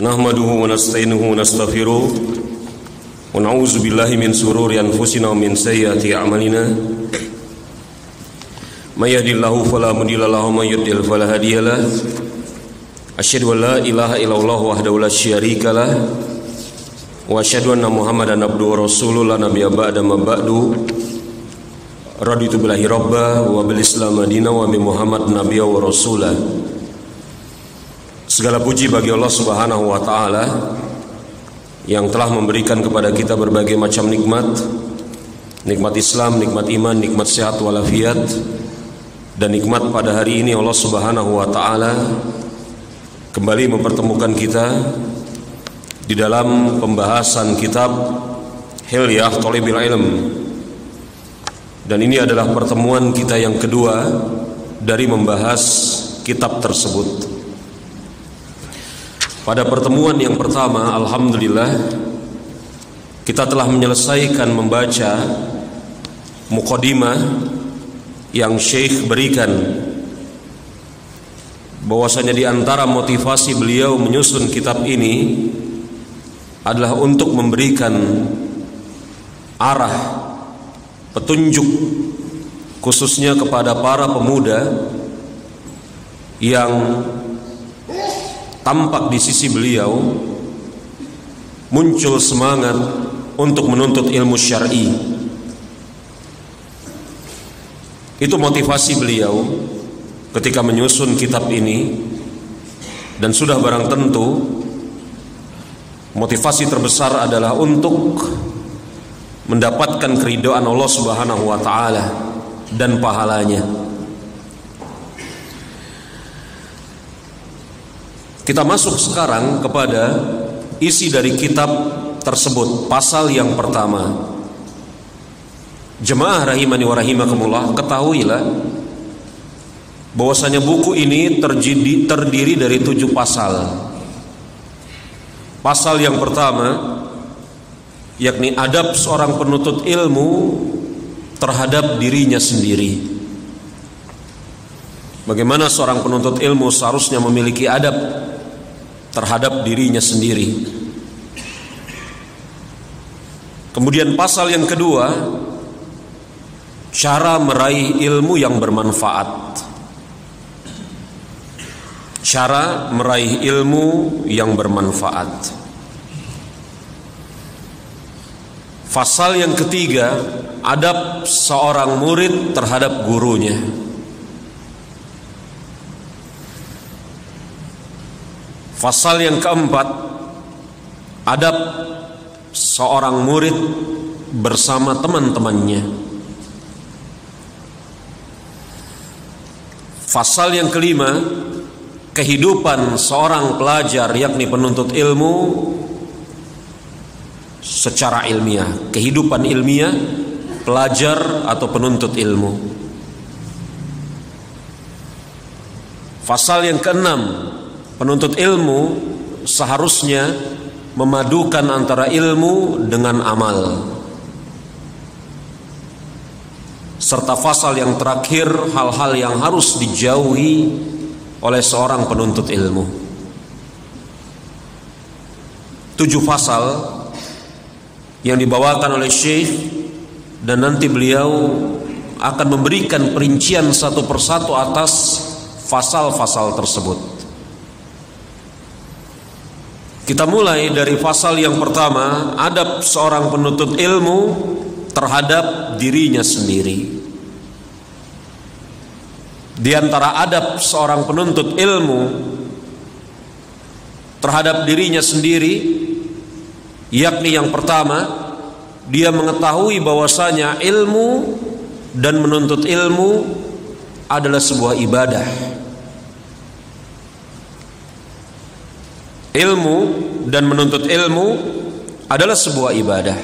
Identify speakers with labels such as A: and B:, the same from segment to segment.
A: Nahmaduhu wa nasta'inuhu wa nastaghfiruh wa na'udzu billahi min shururi anfusina wa min sayyiati a'malina. May yahdihillahu fala mudilla lahu wa may yudlil fala hadiyalah. Asyhadu an la ilaha illallah wahdahu la syarika lah wa asyhadu anna Muhammadan abduhu wa rasuluhu la nabiyya ba'da ma ba'du. Raditu billahi rabba wa bil islam madina wa bi Muhammad nabiyya wa rasulah. Segala puji bagi Allah Subhanahu wa taala yang telah memberikan kepada kita berbagai macam nikmat, nikmat Islam, nikmat iman, nikmat sehat walafiat, dan nikmat pada hari ini Allah Subhanahu wa taala kembali mempertemukan kita di dalam pembahasan kitab Hilyah Thalibil Ilm. Dan ini adalah pertemuan kita yang kedua dari membahas kitab tersebut. Pada pertemuan yang pertama, alhamdulillah, kita telah menyelesaikan membaca muqaddimah yang Syekh berikan, bahwasanya di antara motivasi beliau menyusun kitab ini adalah untuk memberikan arah, petunjuk khususnya kepada para pemuda yang tampak di sisi beliau muncul semangat untuk menuntut ilmu syar'i. Itu motivasi beliau ketika menyusun kitab ini, dan sudah barang tentu motivasi terbesar adalah untuk mendapatkan keridhaan Allah Subhanahu wa taala dan pahalanya. Kita masuk sekarang kepada isi dari kitab tersebut, pasal yang pertama. Jemaah rahimani wa rahimakumullah, ketahuilah bahwasanya buku ini terdiri dari 7 pasal. Pasal yang pertama yakni adab seorang penuntut ilmu terhadap dirinya sendiri. Bagaimana seorang penuntut ilmu seharusnya memiliki adab terhadap dirinya sendiri. Kemudian pasal yang kedua, cara meraih ilmu yang bermanfaat. Cara meraih ilmu yang bermanfaat. Pasal yang ketiga, adab seorang murid terhadap gurunya. Pasal yang keempat, adab seorang murid bersama teman-temannya. Pasal yang kelima, kehidupan seorang pelajar yakni penuntut ilmu secara ilmiah. Kehidupan ilmiah pelajar atau penuntut ilmu. Pasal yang keenam, penuntut ilmu seharusnya memadukan antara ilmu dengan amal. Serta pasal yang terakhir, hal-hal yang harus dijauhi oleh seorang penuntut ilmu. 7 pasal yang dibawakan oleh Syekh, dan nanti beliau akan memberikan perincian satu persatu atas pasal-pasal tersebut. Kita mulai dari pasal yang pertama, adab seorang penuntut ilmu terhadap dirinya sendiri. Di antara adab seorang penuntut ilmu terhadap dirinya sendiri, yakni yang pertama, dia mengetahui bahwasanya ilmu dan menuntut ilmu adalah sebuah ibadah. Ilmu dan menuntut ilmu adalah sebuah ibadah.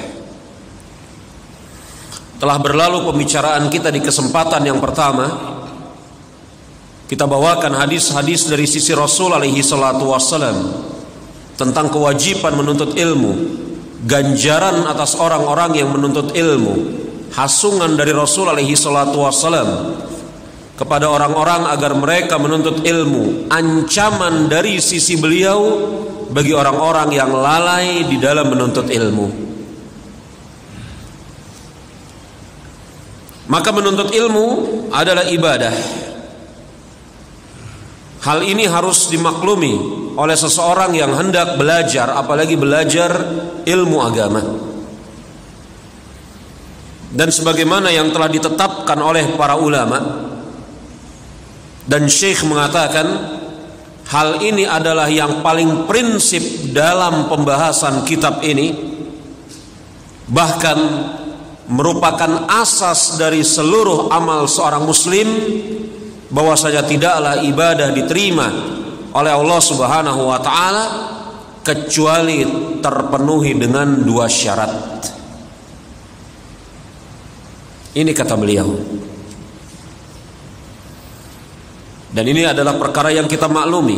A: Telah berlalu pembicaraan kita di kesempatan yang pertama. Kita bawakan hadis-hadis dari sisi Rasul alaihi salatu wassalam tentang kewajiban menuntut ilmu, ganjaran atas orang-orang yang menuntut ilmu, hasungan dari Rasul alaihi salatu wassalam kepada orang-orang agar mereka menuntut ilmu. Ancaman dari sisi beliau bagi orang-orang yang lalai di dalam menuntut ilmu. Maka menuntut ilmu adalah ibadah. Hal ini harus dimaklumi oleh seseorang yang hendak belajar, apalagi belajar ilmu agama. Dan sebagaimana yang telah ditetapkan oleh para ulama, dan Syekh mengatakan hal ini adalah yang paling prinsip dalam pembahasan kitab ini, bahkan merupakan asas dari seluruh amal seorang muslim, bahwasanya tidaklah ibadah diterima oleh Allah Subhanahu wa taala kecuali terpenuhi dengan 2 syarat. Ini kata beliau. Dan ini adalah perkara yang kita maklumi,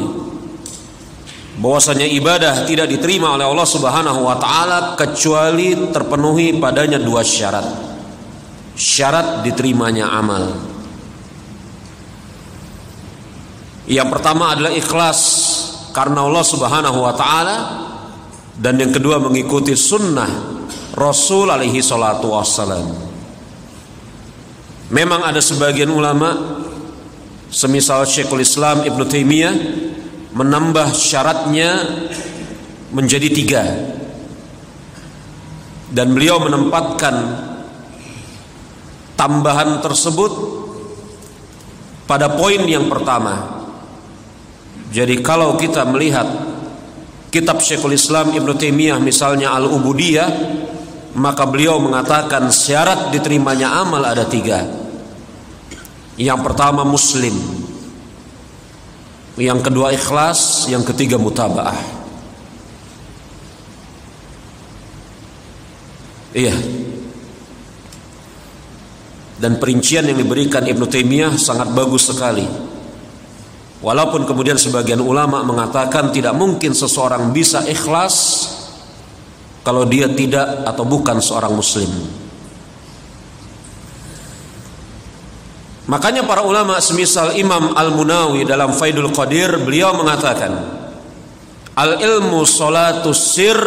A: bahwasanya ibadah tidak diterima oleh Allah Subhanahu wa taala kecuali terpenuhi padanya 2 syarat. Syarat diterimanya amal. Yang pertama adalah ikhlas karena Allah Subhanahu wa taala, dan yang kedua mengikuti sunnah Rasul alaihi salatu wassalam. Memang ada sebagian ulama semisal Syekhul Islam Ibnu Taimiyah menambah syaratnya menjadi 3, dan beliau menempatkan tambahan tersebut pada poin yang pertama. Jadi kalau kita melihat kitab Syekhul Islam Ibnu Taimiyah misalnya Al-Ubudiyah, maka beliau mengatakan syarat diterimanya amal ada 3. Yang pertama muslim, yang kedua ikhlas, yang ketiga mutabaah. Iya. Dan perincian yang diberikan Ibnu Taimiyah sangat bagus sekali. Walaupun kemudian sebagian ulama mengatakan tidak mungkin seseorang bisa ikhlas kalau dia tidak atau bukan seorang muslim. Makanya para ulama semisal Imam Al-Munawi dalam Faidul Qadir, beliau mengatakan al-ilmu sholatus sir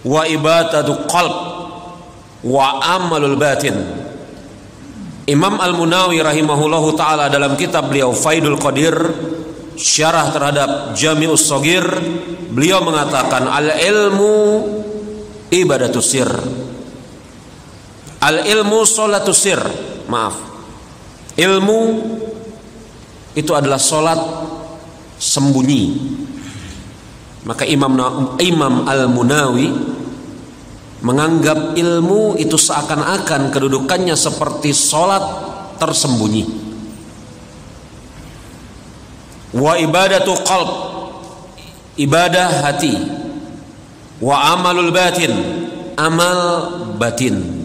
A: wa ibadatu qalb wa amalul batin. Imam Al-Munawi rahimahullahu ta'ala dalam kitab beliau Faidul Qadir, syarah terhadap Jami'us Shaghir, beliau mengatakan al-ilmu ibadatus sir, al-ilmu sholatus sir, maaf, ilmu itu adalah sholat sembunyi. Maka Imam Al-Munawi menganggap ilmu itu seakan-akan kedudukannya seperti sholat tersembunyi. Wa ibadatu qalb, ibadah hati. Wa amalul batin, amal batin.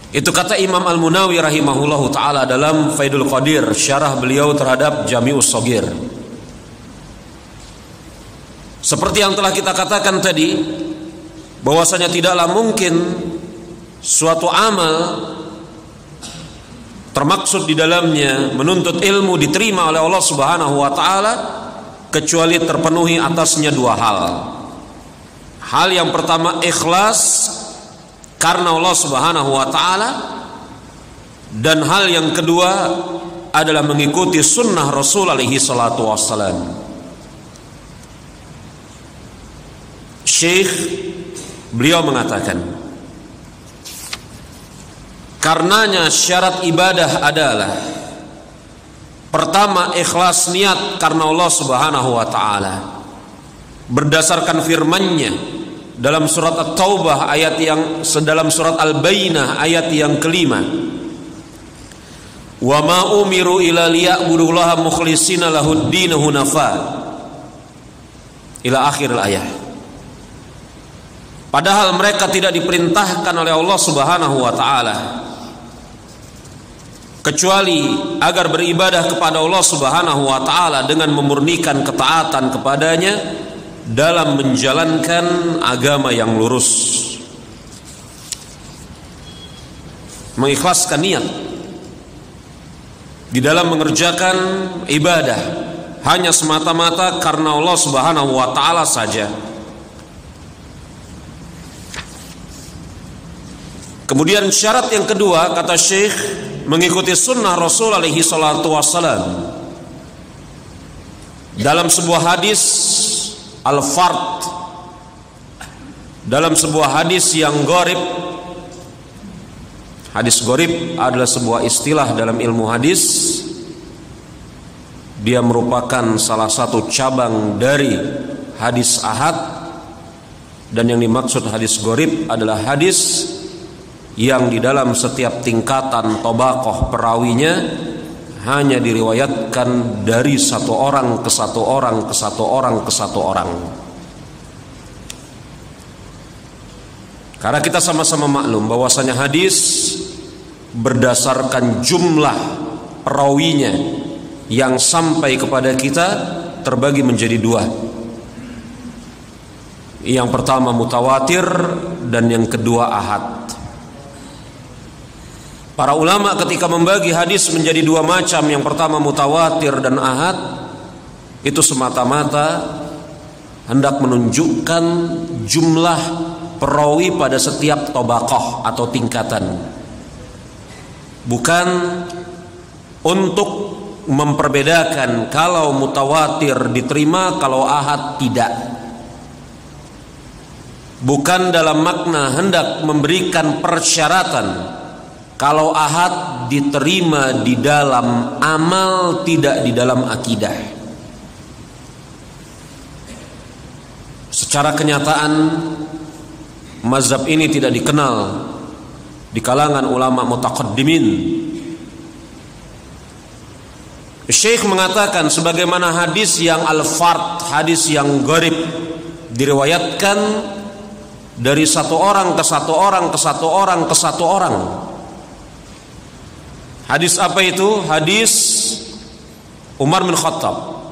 A: Itu kata Imam Al-Munawi rahimahullahu ta'ala dalam Faidul Qadir, syarah beliau terhadap Jami'us Shaghir. Seperti yang telah kita katakan tadi, bahwasanya tidaklah mungkin suatu amal termaksud di dalamnya menuntut ilmu diterima oleh Allah Subhanahu wa taala kecuali terpenuhi atasnya 2 hal. Hal yang pertama ikhlas karena Allah Subhanahu wa taala, dan hal yang kedua adalah mengikuti sunnah Rasul alaihi salatu wassalam. Syekh beliau mengatakan, karenanya syarat ibadah adalah pertama ikhlas niat karena Allah Subhanahu wa taala, berdasarkan firman-Nya dalam surat At-Taubah ayat yang dalam surat Al-Bayyinah ayat yang kelima, wa ma umiru illa liya'budullaha mukhlishina lahud-din hunafa, ila akhir ayat. Padahal mereka tidak diperintahkan oleh Allah Subhanahu wa taala kecuali agar beribadah kepada Allah Subhanahu wa taala dengan memurnikan ketaatan kepadanya dalam menjalankan agama yang lurus. mengikhlaskan niat di dalam mengerjakan ibadah hanya semata-mata karena Allah Subhanahu wa taala saja. Kemudian syarat yang kedua, kata Syekh, mengikuti sunnah Rasul alaihi salatu wassalam. Dalam sebuah hadis al-fard, dalam sebuah hadis yang gharib. Hadis gharib adalah sebuah istilah dalam ilmu hadis. Dia merupakan salah satu cabang dari hadis ahad, dan yang dimaksud hadis gharib adalah hadis yang di dalam setiap tingkatan tobaqoh perawinya hanya diriwayatkan dari satu orang ke satu orang ke satu orang ke satu orang. Karena kita sama-sama maklum bahwasanya hadis berdasarkan jumlah perawinya yang sampai kepada kita terbagi menjadi dua. Yang pertama mutawatir dan yang kedua ahad. Para ulama ketika membagi hadis menjadi dua macam, yang pertama mutawatir dan ahad, itu semata-mata hendak menunjukkan jumlah perawi pada setiap tobaqoh atau tingkatan, bukan untuk memperbedakan kalau mutawatir diterima, kalau ahad tidak. Bukan dalam makna hendak memberikan persyaratan kalau ahad diterima di dalam amal, tidak di dalam akidah. Secara kenyataan mazhab ini tidak dikenal di kalangan ulama mutaqaddimin. Syekh mengatakan sebagaimana hadis yang al-fard, hadis yang gharib, diriwayatkan dari satu orang ke satu orang ke satu orang ke satu orang. Hadis apa itu? Hadis Umar bin Khattab,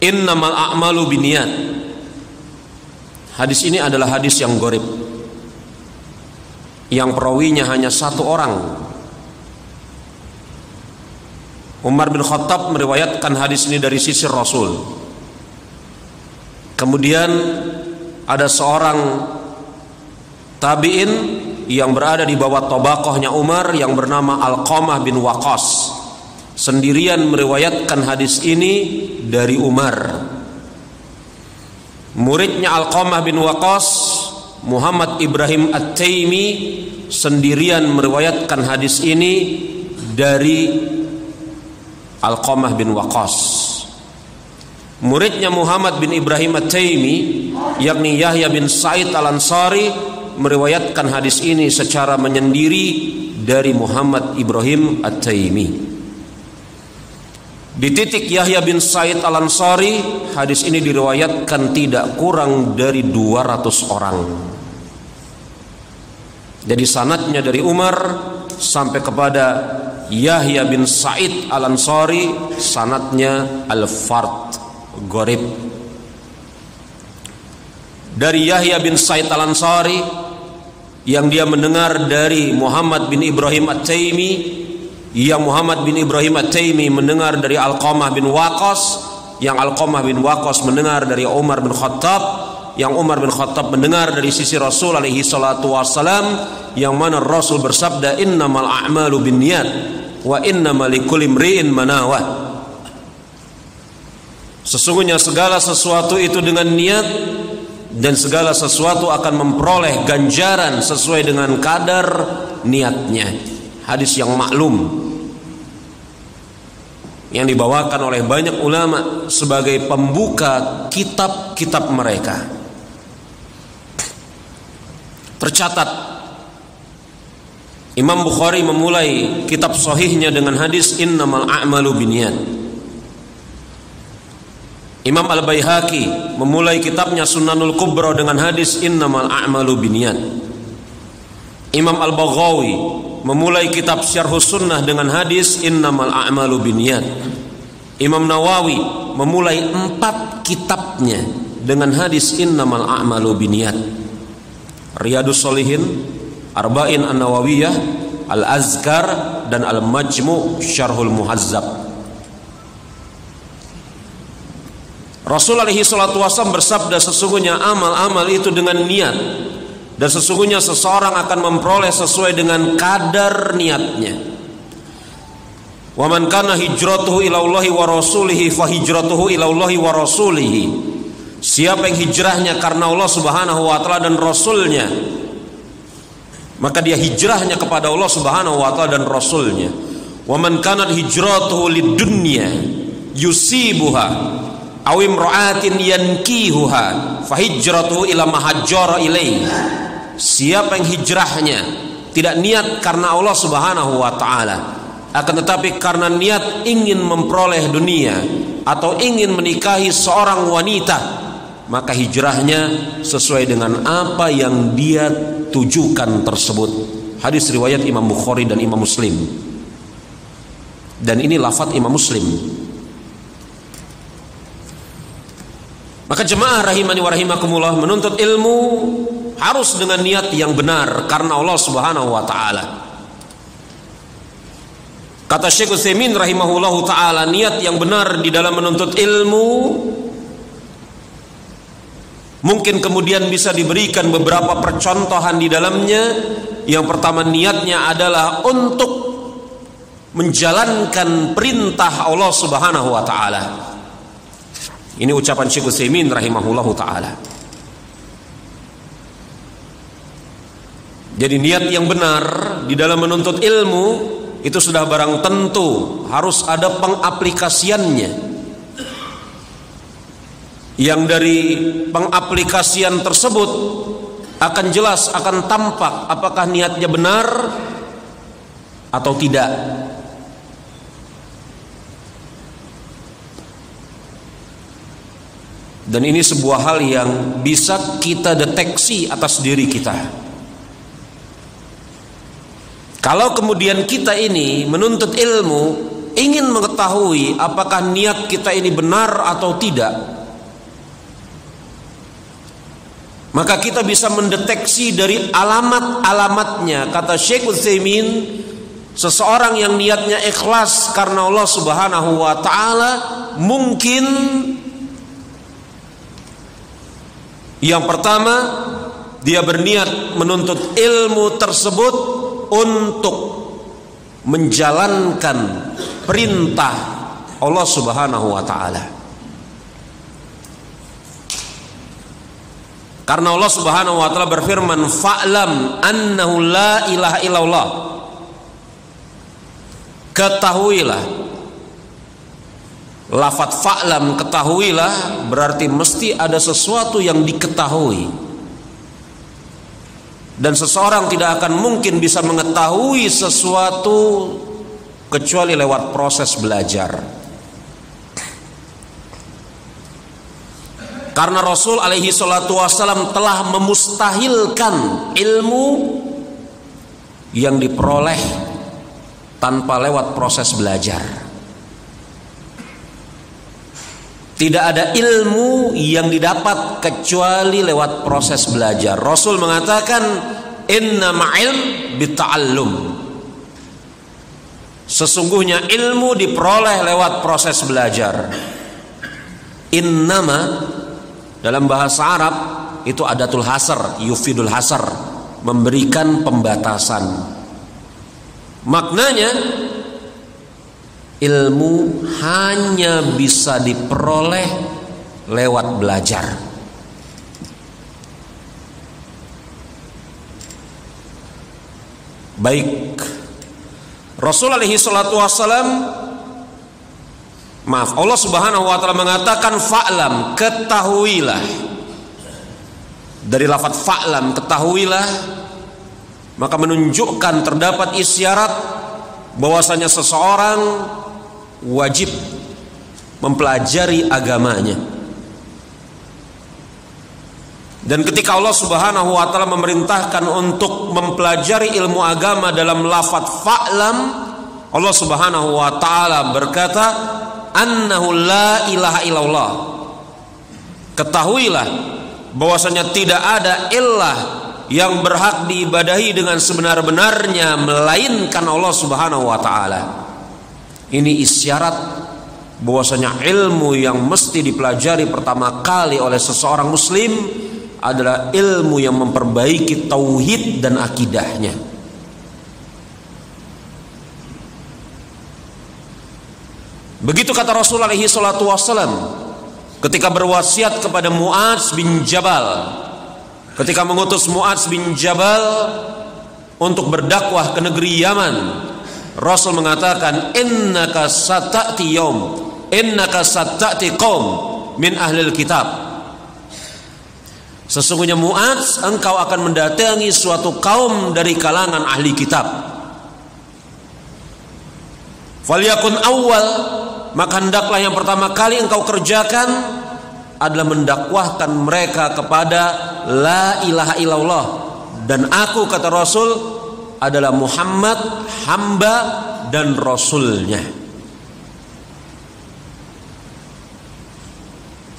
A: innamal a'malu binniyat. Hadis ini adalah hadis yang gharib, yang perawinya hanya satu orang. Umar bin Khattab meriwayatkan hadis ini dari sisi Rasul. Kemudian ada seorang tabi'in yang berada di bawah tobaqohnya Umar yang bernama Alqamah bin Waqqas, sendirian meriwayatkan hadis ini dari Umar. Muridnya Alqamah bin Waqqas, Muhammad Ibrahim At-Taimi, sendirian meriwayatkan hadis ini dari Alqamah bin Waqqas. Muridnya Muhammad bin Ibrahim At-Taimi, yakni Yahya bin Sa'id Al-Ansari, meriwayatkan hadis ini secara menyendiri dari Muhammad Ibrahim At-Taimi. Di titik Yahya bin Sa'id Al-Ansari, hadis ini diriwayatkan tidak kurang dari 200 orang. Jadi sanadnya dari Umar sampai kepada Yahya bin Sa'id Al-Ansari, sanadnya al-fard, gharib. Dari Yahya bin Sa'id Al-Ansari yang dia mendengar dari Muhammad bin Ibrahim At-Taimi, yang Muhammad bin Ibrahim At-Taimi mendengar dari Alqamah bin Waqqas, yang Alqamah bin Waqqas mendengar dari Umar bin Khattab, yang Umar bin Khattab mendengar dari sisi Rasul alaihi salatu wassalam, yang mana Rasul bersabda innamal a'malu binniyat wa innamal likulli imri'in ma nawa. Sesungguhnya segala sesuatu itu dengan niat, dan segala sesuatu akan memperoleh ganjaran sesuai dengan kadar niatnya. Hadis yang maklum, yang dibawakan oleh banyak ulama sebagai pembuka kitab-kitab mereka. Tercatat Imam Bukhari memulai kitab sahihnya dengan hadis innamal a'malu binniyat. Imam Al-Baihaqi memulai kitabnya Sunanul Kubra dengan hadis innamal a'malu binniyat. Imam Al-Baghawi memulai kitab Syarhus Sunnah dengan hadis innamal a'malu binniyat. Imam Nawawi memulai 4 kitabnya dengan hadis innamal a'malu binniyat. Riyadus Shalihin, Arba'in An-Nawawiyah, Al-Azkar dan Al-Majmu' Syarhul Muhazzab. Rasul alaihi salatu wasallam bersabda, sesungguhnya amal-amal itu dengan niat, dan sesungguhnya seseorang akan memperoleh sesuai dengan kadar niatnya. Wa man kana hijratuhu ila Allahi wa rasulihi fa hijratuhu ila Allahi wa rasulihi. Siapa yang hijrahnya karena Allah Subhanahu wa taala dan Rasulnya, maka dia hijrahnya kepada Allah Subhanahu wa taala dan Rasulnya. Wa man kanat hijratuhu lidunya yusibuha aw imra'atin yankihuha fa hijratuhu ila ma hajjara ilaihi. Siapa yang hijrahnya tidak niat karena Allah Subhanahu wa taala, akan tetapi karena niat ingin memperoleh dunia atau ingin menikahi seorang wanita, maka hijrahnya sesuai dengan apa yang dia tujukan tersebut. Hadis riwayat Imam Bukhari dan Imam Muslim. Dan ini lafaz Imam Muslim. Maka jemaah rahimani wa rahimakumullah, menuntut ilmu harus dengan niat yang benar karena Allah Subhanahu wa taala. Kata Syekh Utsaimin rahimahullahu taala, niat yang benar di dalam menuntut ilmu mungkin kemudian bisa diberikan beberapa percontohan di dalamnya. Yang pertama, niatnya adalah untuk menjalankan perintah Allah Subhanahu wa taala. Ini ucapan Syekh Utsaimin rahimahullahu taala. Jadi niat yang benar di dalam menuntut ilmu itu sudah barang tentu harus ada pengaplikasiannya. Yang dari pengaplikasian tersebut akan jelas, akan tampak apakah niatnya benar atau tidak. Dan ini sebuah hal yang bisa kita deteksi atas diri kita. Kalau kemudian kita ini menuntut ilmu ingin mengetahui apakah niat kita ini benar atau tidak, maka kita bisa mendeteksi dari alamat-alamatnya. Kata Syekh Utsaimin, seseorang yang niatnya ikhlas karena Allah Subhanahu wa taala, mungkin yang pertama, dia berniat menuntut ilmu tersebut untuk menjalankan perintah Allah Subhanahu wa taala. Karena Allah Subhanahu wa taala berfirman, "Fa'lam annahu la ilaha illallah." Ketahuilah. Lafaz fa'lam, ketahuilah, berarti mesti ada sesuatu yang diketahui. Dan seseorang tidak akan mungkin bisa mengetahui sesuatu kecuali lewat proses belajar. Karena Rasul alaihi salatu wassalam telah memustahilkan ilmu yang diperoleh tanpa lewat proses belajar. Tidak ada ilmu yang didapat kecuali lewat proses belajar. Rasul mengatakan, "Innama ilm bita'allum." Sesungguhnya ilmu diperoleh lewat proses belajar. Innama dalam bahasa Arab itu adatul hasr, yufidul hasr, memberikan pembatasan. Maknanya, ilmu hanya bisa diperoleh lewat belajar. Baik, Rasul alaihi salatu wassalam, Allah Subhanahu wa taala mengatakan fa'lam, ketahuilah. Dari lafaz fa'lam, ketahuilah, maka menunjukkan terdapat isyarat bahwasanya seseorang wajib mempelajari agamanya. Dan ketika Allah Subhanahu wa taala memerintahkan untuk mempelajari ilmu agama dalam lafaz fa'lam, Allah Subhanahu wa taala berkata, "Annahu la ilaha illallah." Ketahuilah bahwasanya tidak ada ilah yang berhak diibadahi dengan sebenar-benarnya melainkan Allah Subhanahu wa taala. Ini isyarat bahwasanya ilmu yang mesti dipelajari pertama kali oleh seseorang muslim adalah ilmu yang memperbaiki tauhid dan akidahnya. Begitu kata Rasulullah alaihi salatu wassalam ketika berwasiat kepada Mu'adz bin Jabal, ketika mengutus Mu'adz bin Jabal untuk berdakwah ke negeri Yaman. Rasul mengatakan, innaka sata'ti yaum, innaka sata'ti qaum min ahlil kitab. Sesungguhnya Mu'adz, engkau akan mendatangi suatu kaum dari kalangan ahli kitab. Falyakun awal, maka hendaklah yang pertama kali engkau kerjakan adalah mendakwahkan mereka kepada la ilaha illallah, dan aku, kata Rasul, adalah Muhammad hamba dan rasulnya.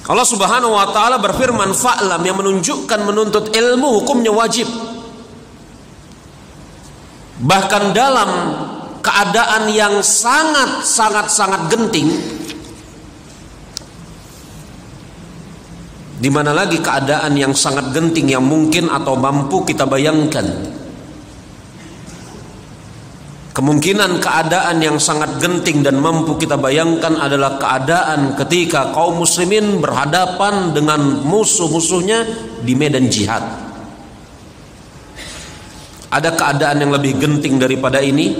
A: Allah Subhanahu wa taala berfirman, fa'lam, yang menunjukkan menuntut ilmu hukumnya wajib. Bahkan dalam keadaan yang sangat genting, di mana lagi keadaan yang sangat genting yang mungkin atau mampu kita bayangkan. Kemungkinan keadaan yang sangat genting dan mampu kita bayangkan adalah keadaan ketika kaum muslimin berhadapan dengan musuh-musuhnya di medan jihad. Ada keadaan yang lebih genting daripada ini?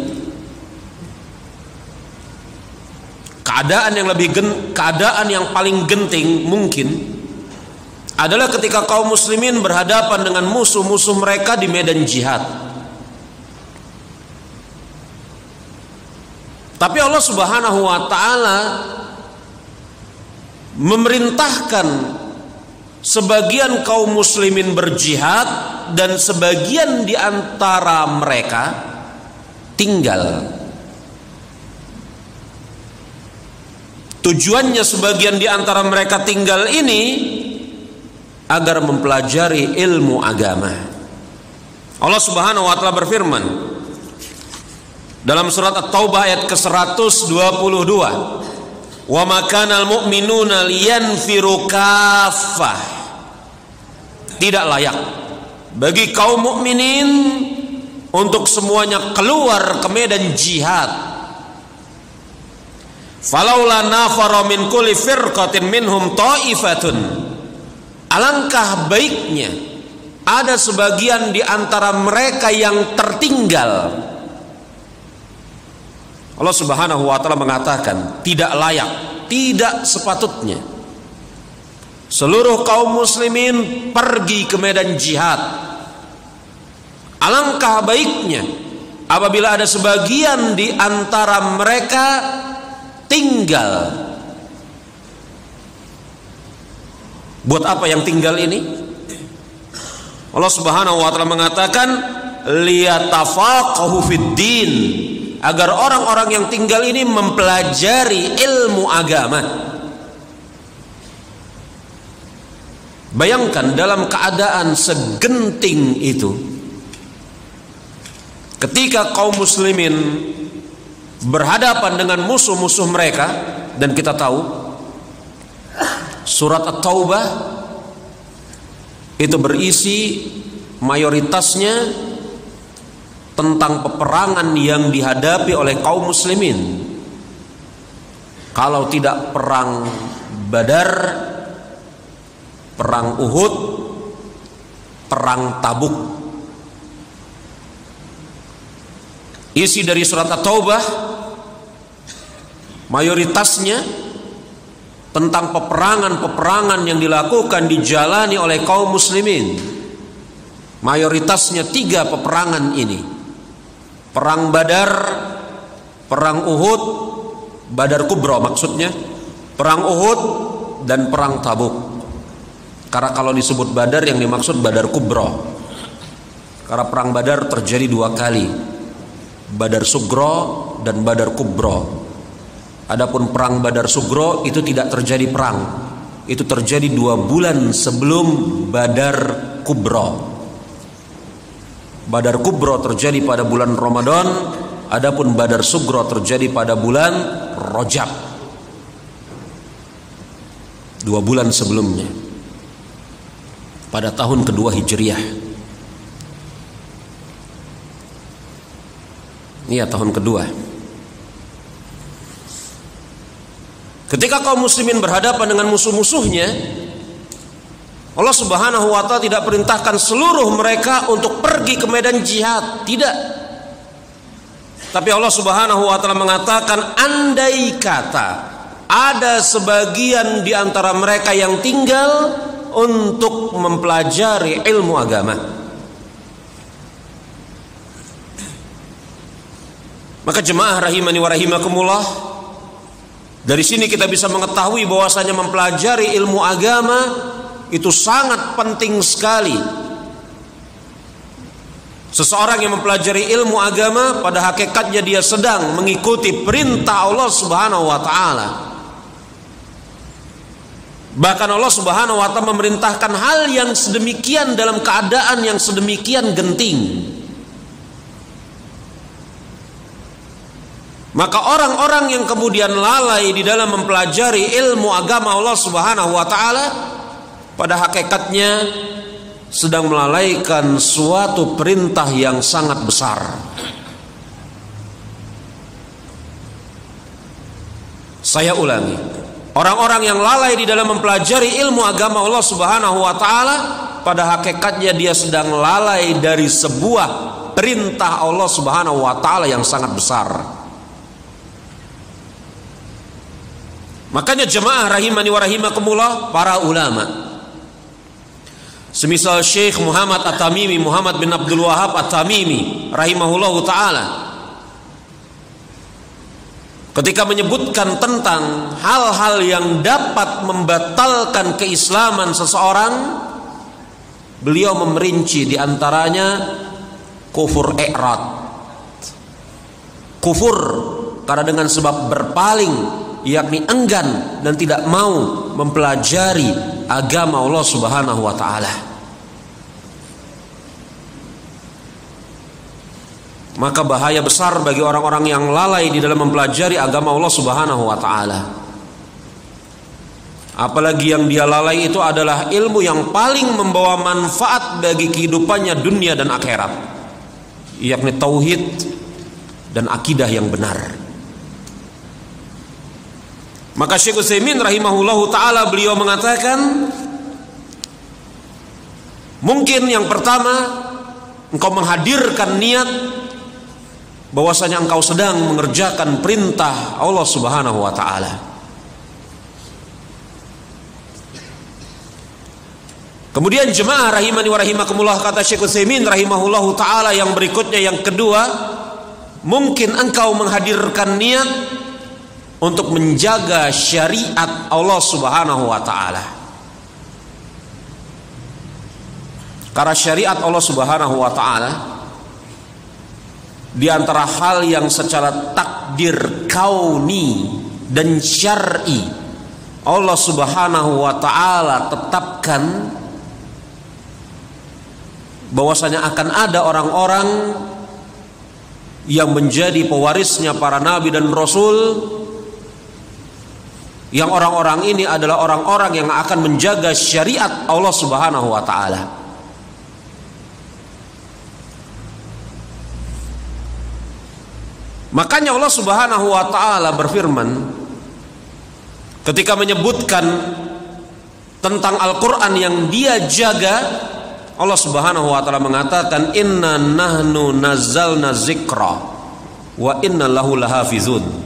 A: Keadaan yang paling genting mungkin adalah ketika kaum muslimin berhadapan dengan musuh-musuh mereka di medan jihad. Tapi Allah Subhanahu wa taala memerintahkan sebagian kaum muslimin berjihad dan sebagian di antara mereka tinggal. Tujuannya sebagian di antara mereka tinggal ini agar mempelajari ilmu agama. Allah Subhanahu wa taala berfirman dalam surat At-Taubah ayat ke-122, "Wa ma kanal mu'minuna liyanfiru kaffah." Tidak layak bagi kaum mukminin untuk semuanya keluar ke medan jihad. Falaula nafara min kulli firqatin minhum ta'ifatun. Alangkah baiknya ada sebagian di antara mereka yang tertinggal. Allah Subhanahu wa taala mengatakan tidak layak, tidak sepatutnya seluruh kaum muslimin pergi ke medan jihad. Alangkah baiknya apabila ada sebagian di antara mereka tinggal. Buat apa yang tinggal ini? Allah Subhanahu wa taala mengatakan liyatafaqahu fid-din, agar orang-orang yang tinggal ini mempelajari ilmu agama. Bayangkan dalam keadaan segenting itu, ketika kaum muslimin berhadapan dengan musuh-musuh mereka, dan kita tahu surat At-Taubah itu berisi mayoritasnya tentang peperangan yang dihadapi oleh kaum muslimin. Kalau tidak perang Badar, perang Uhud, perang Tabuk. Isi dari surat At-Taubah mayoritasnya tentang peperangan-peperangan yang dilakukan, dijalani oleh kaum muslimin. Mayoritasnya 3 peperangan ini: perang Badar, perang Uhud, Badar Kubra maksudnya, perang Uhud, dan perang Tabuk. Karena kalau disebut Badar yang dimaksud Badar Kubra, karena perang Badar terjadi 2 kali, Badar Sugro dan Badar Kubra. Adapun perang Badar Sugro itu tidak terjadi perang, itu terjadi 2 bulan sebelum Badar Kubra. Badar Kubro terjadi pada bulan Ramadan, adapun Badar Sugro terjadi pada bulan Rajab, 2 bulan sebelumnya, pada tahun kedua Hijriah. Iya, tahun kedua. Ketika kaum muslimin berhadapan dengan musuh-musuhnya, Allah Subhanahu wa ta'ala tidak perintahkan seluruh mereka untuk pergi ke medan jihad, tidak. Tapi Allah Subhanahu wa ta'ala mengatakan, andai kata ada sebagian di antara mereka yang tinggal untuk mempelajari ilmu agama, maka jemaah rahimani wa rahimakumullah, dari sini kita bisa mengetahui bahwasanya mempelajari ilmu agama itu sangat penting sekali. Seseorang yang mempelajari ilmu agama pada hakikatnya dia sedang mengikuti perintah Allah Subhanahu wa ta'ala. Bahkan Allah Subhanahu wa ta'ala memerintahkan hal yang sedemikian dalam keadaan yang sedemikian genting. Maka orang-orang yang kemudian lalai di dalam mempelajari ilmu agama Allah Subhanahu wa ta'ala, pada hakikatnya sedang melalaikan suatu perintah yang sangat besar. Saya ulangi, orang-orang yang lalai di dalam mempelajari ilmu agama Allah Subhanahu wa ta'ala, pada hakikatnya dia sedang lalai dari sebuah perintah Allah Subhanahu wa ta'ala yang sangat besar. Makanya jemaah rahimani wa rahimakumullah, para ulama semisal Syekh Muhammad At-Tamimi, Muhammad bin Abdul Wahab At-Tamimi rahimahullahu ta'ala, ketika menyebutkan tentang hal-hal yang dapat membatalkan keislaman seseorang, beliau memerinci diantaranya kufur i'rad, kufur karena dengan sebab berpaling, yakni enggan dan tidak mau mempelajari agama Allah Subhanahu wa ta'ala. Maka bahaya besar bagi orang-orang yang lalai di dalam mempelajari agama Allah Subhanahu wa ta'ala. Apalagi yang dia lalai itu adalah ilmu yang paling membawa manfaat bagi kehidupannya dunia dan akhirat, yakni tauhid dan akidah yang benar. Maka Syekh Utsaimin rahimahullahu ta'ala beliau mengatakan, mungkin yang pertama engkau menghadirkan niat bahwasanya engkau sedang mengerjakan perintah Allah Subhanahu wa ta'ala. Kemudian jemaah rahimani wa rahimakumullah, kata Syekh Utsaimin rahimahullahu ta'ala yang berikutnya, yang kedua, mungkin engkau menghadirkan niat untuk menjaga syariat Allah Subhanahu wa ta'ala. Karena syariat Allah Subhanahu wa ta'ala di antara hal yang secara takdir kauni dan syar'i Allah Subhanahu wa ta'ala tetapkan bahwasanya akan ada orang-orang yang menjadi pewarisnya para nabi dan rasul, yang orang-orang ini adalah orang-orang yang akan menjaga syariat Allah Subhanahu wa ta'ala. Makanya Allah Subhanahu wa ta'ala berfirman ketika menyebutkan tentang Al-Quran yang dia jaga, Allah Subhanahu wa ta'ala mengatakan, inna nahnu nazzalna zikra wa inna lahu lahafizun.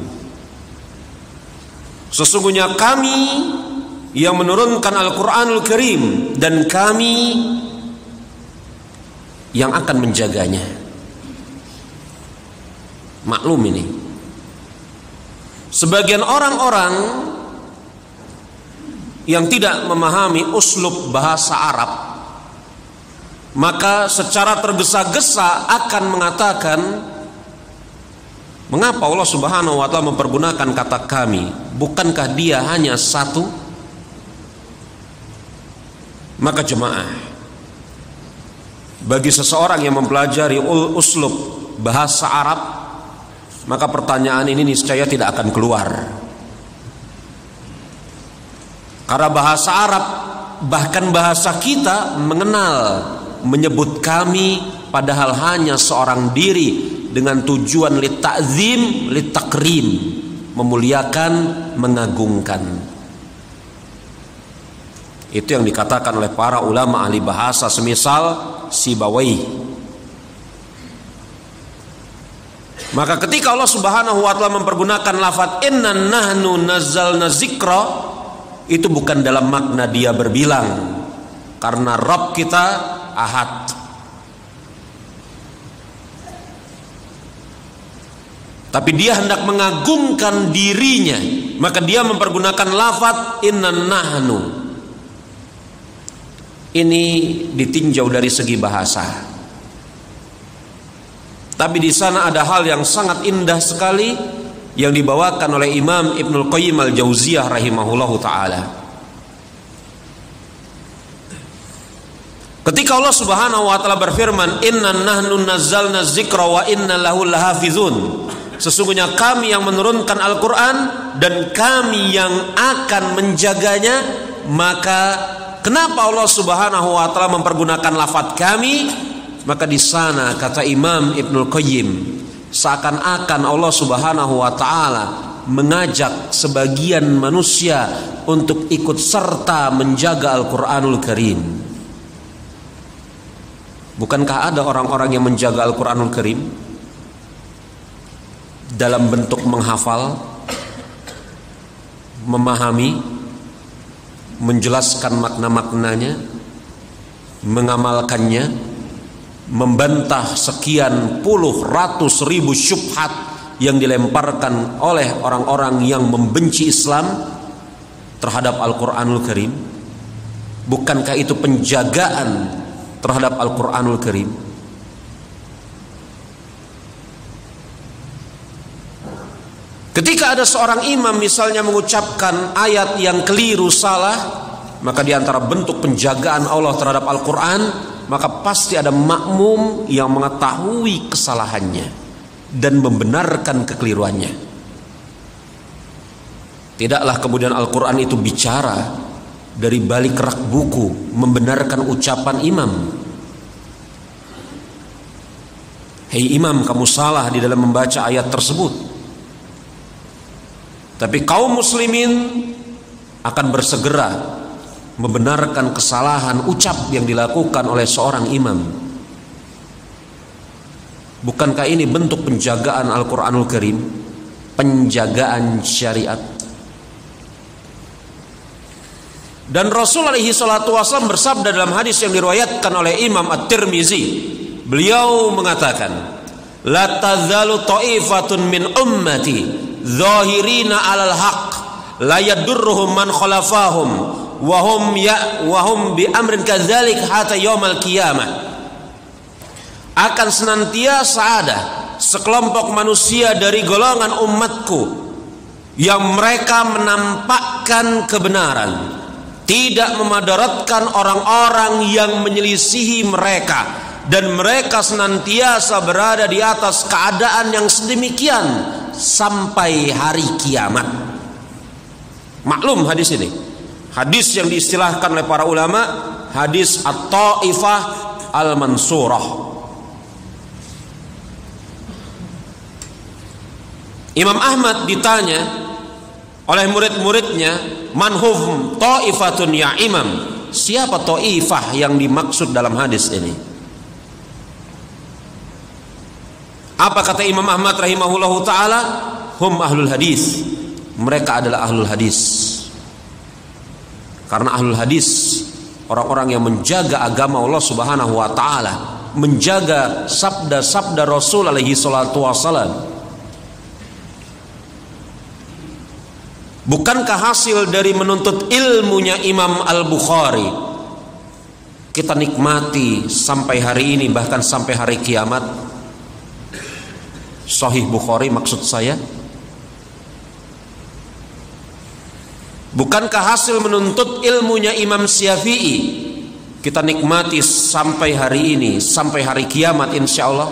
A: Sesungguhnya kami yang menurunkan Al-Quranul Karim dan kami yang akan menjaganya. Maklum ini, sebagian orang-orang yang tidak memahami uslub bahasa Arab, maka secara tergesa-gesa akan mengatakan, mengapa Allah Subhanahu wa ta'ala mempergunakan kata kami? Bukankah dia hanya satu? Maka jemaah, bagi seseorang yang mempelajari uslub bahasa Arab, maka pertanyaan ini niscaya tidak akan keluar. Karena bahasa Arab, bahkan bahasa kita mengenal, menyebut kami padahal hanya seorang diri dengan tujuan litakzim, litakrim, memuliakan, mengagungkan. Itu yang dikatakan oleh para ulama ahli bahasa semisal Sibawayh. Maka ketika Allah Subhanahu wa taala mempergunakan lafaz inna nahnu nazzalna dzikra, itu bukan dalam makna dia berbilang, karena Rabb kita ahad. Tapi dia hendak mengagungkan dirinya, maka dia mempergunakan lafaz inna nahnu. Ini ditinjau dari segi bahasa. Tapi di sana ada hal yang sangat indah sekali yang dibawakan oleh Imam Ibnul Qayyim Al-Jauziyah rahimahullahu ta'ala. Ketika Allah Subhanahu wa ta'ala berfirman, inna nahnu nazzalna dzikra wa inna lahu lahafizun, sesungguhnya kami yang menurunkan Al-Quran dan kami yang akan menjaganya, maka kenapa Allah Subhanahu wa ta'ala mempergunakan lafaz kami? Maka di sana kata Imam Ibnul Qayyim, seakan-akan Allah Subhanahu wa ta'ala mengajak sebagian manusia untuk ikut serta menjaga Al-Quranul Karim. Bukankah ada orang-orang yang menjaga Al-Quranul Karim dalam bentuk menghafal, memahami, menjelaskan makna-maknanya, mengamalkannya, membantah sekian puluh ratus ribu syubhat yang dilemparkan oleh orang-orang yang membenci Islam terhadap Al-Quranul Karim? Bukankah itu penjagaan terhadap Al-Quranul Karim? Ketika ada seorang imam misalnya mengucapkan ayat yang keliru, salah, maka di antara bentuk penjagaan Allah terhadap Al-Quran, maka pasti ada makmum yang mengetahui kesalahannya dan membenarkan kekeliruannya. Tidaklah kemudian Al-Quran itu bicara dari balik rak buku membenarkan ucapan imam. Hei imam, kamu salah di dalam membaca ayat tersebut. Tapi kaum muslimin akan bersegera membenarkan kesalahan ucap yang dilakukan oleh seorang imam. Bukankah ini bentuk penjagaan Al-Quranul Karim, penjagaan syariat? Dan Rasul alaihi salatu wasallam bersabda dalam hadis yang diriwayatkan oleh Imam At-Tirmizi, beliau mengatakan, la tazalu ta'ifatun min ummati zahirina 'alal haqq la yadurruhum man khalafahum wahum bi amrin kadzalik hatta yaumal qiyamah. Akan senantiasa ada sekelompok manusia dari golongan umatku yang mereka menampakkan kebenaran, tidak memadaratkan orang-orang yang menyelisihi mereka, dan mereka senantiasa berada di atas keadaan yang sedemikian sampai hari kiamat. Maklum hadis ini, hadis yang diistilahkan oleh para ulama hadis At-Ta'ifah Al-Mansurah. Imam Ahmad ditanya oleh murid-muridnya, manhum ta'ifatun ya imam, siapa ta'ifah yang dimaksud dalam hadis ini? Apa kata Imam Ahmad rahimahullahu ta'ala? Hum ahlul hadis, mereka adalah ahlul hadis. Karena ahlul hadis orang-orang yang menjaga agama Allah Subhanahu wa ta'ala, menjaga sabda-sabda Rasul alaihi salatu wassalam. Bukankah hasil dari menuntut ilmunya Imam Al-Bukhari kita nikmati sampai hari ini, bahkan sampai hari kiamat? Sahih Bukhari maksud saya. Bukankah hasil menuntut ilmunya Imam Syafi'i kita nikmati sampai hari ini, sampai hari kiamat insya Allah.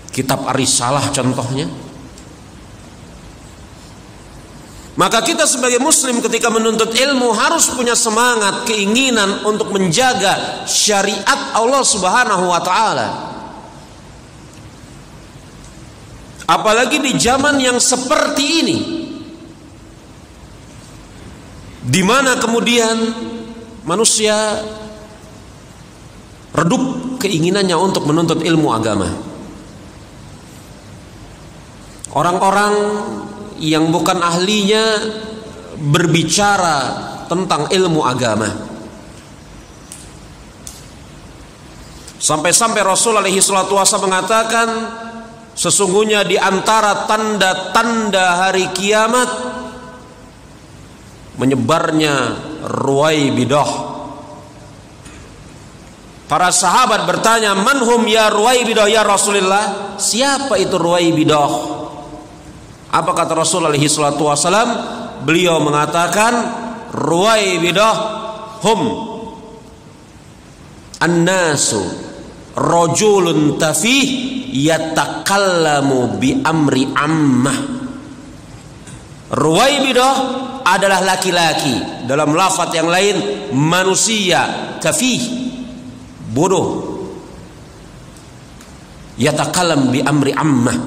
A: Kitab Ar-Risalah contohnya. Maka kita sebagai muslim ketika menuntut ilmu harus punya semangat, keinginan untuk menjaga syariat Allah Subhanahu wa taala. Apalagi di zaman yang seperti ini, di mana kemudian manusia redup keinginannya untuk menuntut ilmu agama. Orang-orang yang bukan ahlinya berbicara tentang ilmu agama. Sampai-sampai Rasul alaihi salatu wasallam mengatakan, sesungguhnya di antara tanda-tanda hari kiamat menyebarnya Ruwaibidah. Para sahabat bertanya, "Manhum ya Ruwaibidah ya Rasulullah?" Siapa itu Ruwaibidah? Apa kata Rasul alaihi salatu wasallam? Beliau mengatakan, Ruwaibidah hum annasu rajulun tafih yatakallamu bi amri ammah. Ruwaibidah adalah laki-laki, dalam lafaz yang lain manusia tafih, bodoh. Yatakallam bi amri ammah,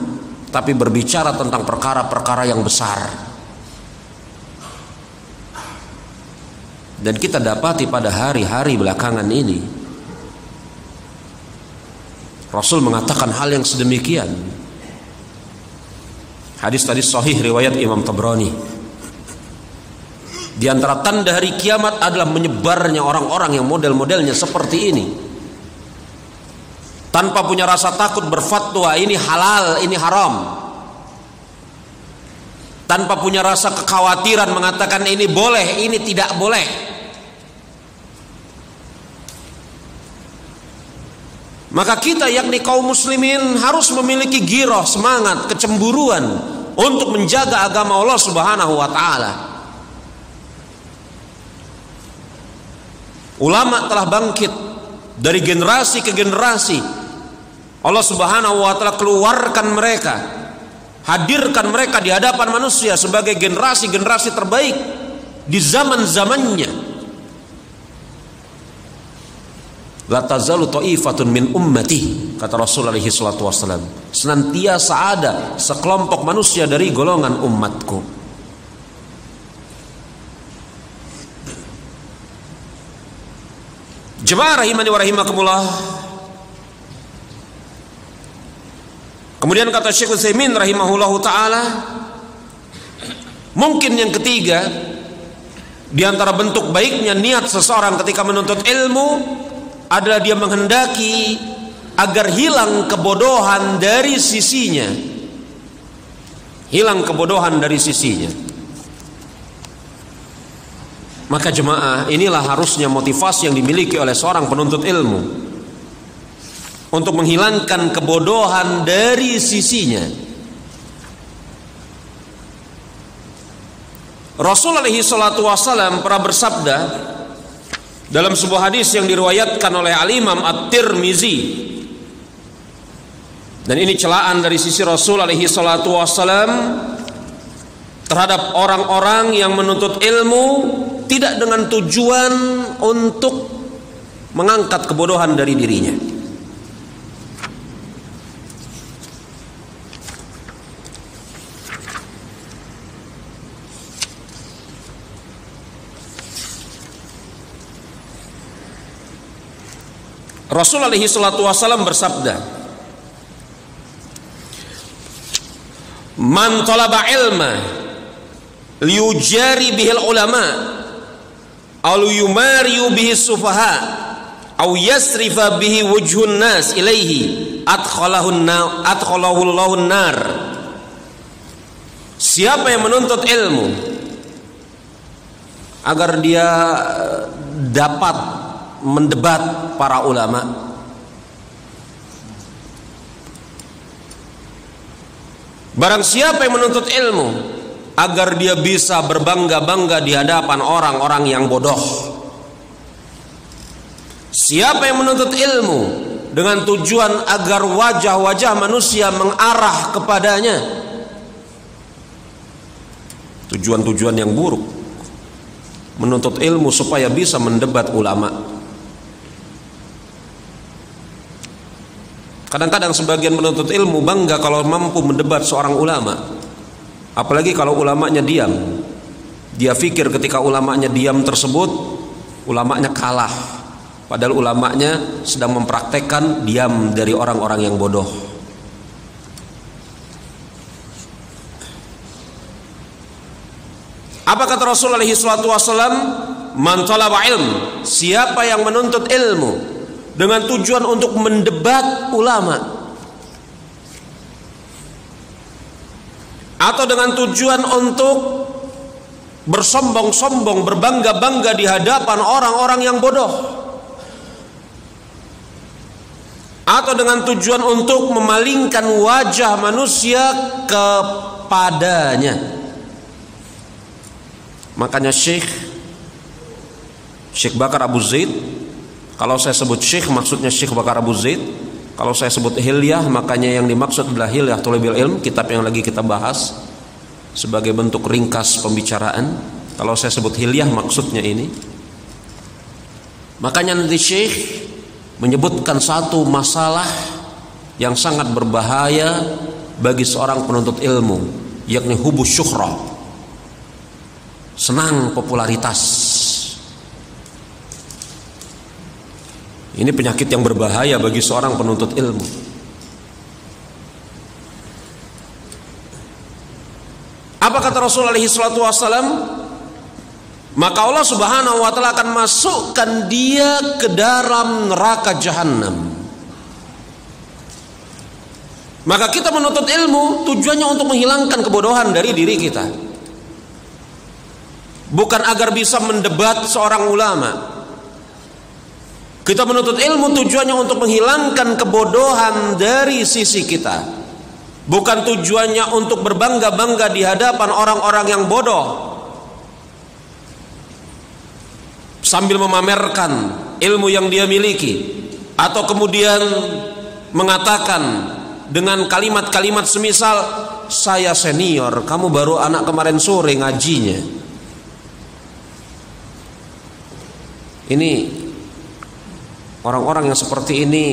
A: tapi berbicara tentang perkara-perkara yang besar. Dan kita dapati pada hari-hari belakangan ini Rasul mengatakan hal yang sedemikian. Hadis tadi sahih riwayat Imam Tabrani. Di antara tanda hari kiamat adalah menyebarnya orang-orang yang model-modelnya seperti ini, tanpa punya rasa takut berfatwa ini halal, ini haram, tanpa punya rasa kekhawatiran mengatakan ini boleh, ini tidak boleh. Maka kita yakni kaum muslimin harus memiliki giroh, semangat, kecemburuan untuk menjaga agama Allah Subhanahu wa taala. Ulama telah bangkit dari generasi ke generasi. Allah Subhanahu wa taala keluarkan mereka, hadirkan mereka di hadapan manusia sebagai generasi-generasi terbaik di zaman-zamannya. La tazalu ta'ifatun min ummati, kata Rasul alaihi salatu wassalam, senantiasa ada sekelompok manusia dari golongan umatku. Jemaah rahimani wa rahimakumullah. Kemudian kata Syekh Utsaimin rahimahullahu taala, mungkin yang ketiga di antara bentuk baiknya niat seseorang ketika menuntut ilmu adalah dia menghendaki agar hilang kebodohan dari sisinya. Hilang kebodohan dari sisinya. Maka jemaah, inilah harusnya motivasi yang dimiliki oleh seorang penuntut ilmu untuk menghilangkan kebodohan dari sisinya. Rasul alaihi salatu wasallam pernah bersabda dalam sebuah hadis yang diriwayatkan oleh Al-Imam At-Tirmizi, dan ini celaan dari sisi Rasul alaihi salatu wassalam terhadap orang-orang yang menuntut ilmu tidak dengan tujuan untuk mengangkat kebodohan dari dirinya. Rasul alaihi salatu wasallam bersabda, "Man talaba ilma liyujari bihil ulama aw yumariyu bihi sufaha aw yasrifa bihi wujhun nas ilaihi adkhalahu Allahun nar." Siapa yang menuntut ilmu agar dia dapat mendebat para ulama, barang siapa yang menuntut ilmu agar dia bisa berbangga-bangga di hadapan orang-orang yang bodoh, Siapa yang menuntut ilmu dengan tujuan agar wajah-wajah manusia mengarah kepadanya, tujuan-tujuan yang buruk, menuntut ilmu supaya bisa mendebat ulama. Kadang-kadang sebagian menuntut ilmu bangga kalau mampu mendebat seorang ulama, apalagi kalau ulamanya diam. Dia pikir ketika ulamanya diam tersebut, ulamanya kalah, padahal ulamanya sedang mempraktekkan diam dari orang-orang yang bodoh. Apa kata Rasulullah SAW? Man talaba ilm, siapa yang menuntut ilmu dengan tujuan untuk mendebat ulama, atau dengan tujuan untuk bersombong-sombong, berbangga-bangga di hadapan orang-orang yang bodoh, atau dengan tujuan untuk memalingkan wajah manusia kepadanya. Makanya Syekh Bakar Abu Zaid, kalau saya sebut Syekh maksudnya Syekh Bakar Abu Zaid, kalau saya sebut Hilyah makanya yang dimaksud adalah Hilyah Thalabil Ilm, kitab yang lagi kita bahas sebagai bentuk ringkas pembicaraan. Kalau saya sebut Hilyah maksudnya ini. Makanya nanti Syekh menyebutkan satu masalah yang sangat berbahaya bagi seorang penuntut ilmu, yakni hubus syuhra, senang popularitas. Ini penyakit yang berbahaya bagi seorang penuntut ilmu. Apa kata Rasulullah SAW? Maka Allah Subhanahu wa Ta'ala akan masukkan dia ke dalam neraka jahanam. Maka kita menuntut ilmu tujuannya untuk menghilangkan kebodohan dari diri kita, bukan agar bisa mendebat seorang ulama. Kita menuntut ilmu tujuannya untuk menghilangkan kebodohan dari sisi kita, bukan tujuannya untuk berbangga-bangga di hadapan orang-orang yang bodoh sambil memamerkan ilmu yang dia miliki, atau kemudian mengatakan dengan kalimat-kalimat semisal, saya senior, kamu baru anak kemarin sore ngajinya. Ini orang-orang yang seperti ini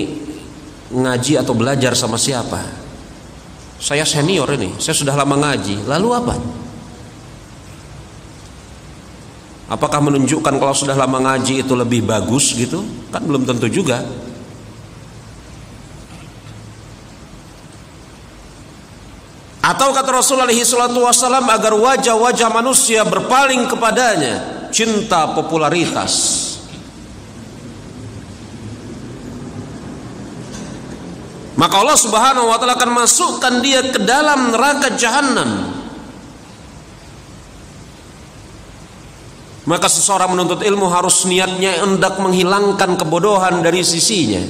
A: ngaji atau belajar sama siapa? Saya senior ini, saya sudah lama ngaji. Lalu apa? Apakah menunjukkan kalau sudah lama ngaji itu lebih bagus gitu? Kan belum tentu juga. Atau kata Rasulullah SAW, agar wajah-wajah manusia berpaling kepadanya, cinta popularitas. Maka Allah Subhanahu wa Ta'ala akan masukkan dia ke dalam neraka jahanam. Maka seseorang menuntut ilmu harus niatnya hendak menghilangkan kebodohan dari sisinya,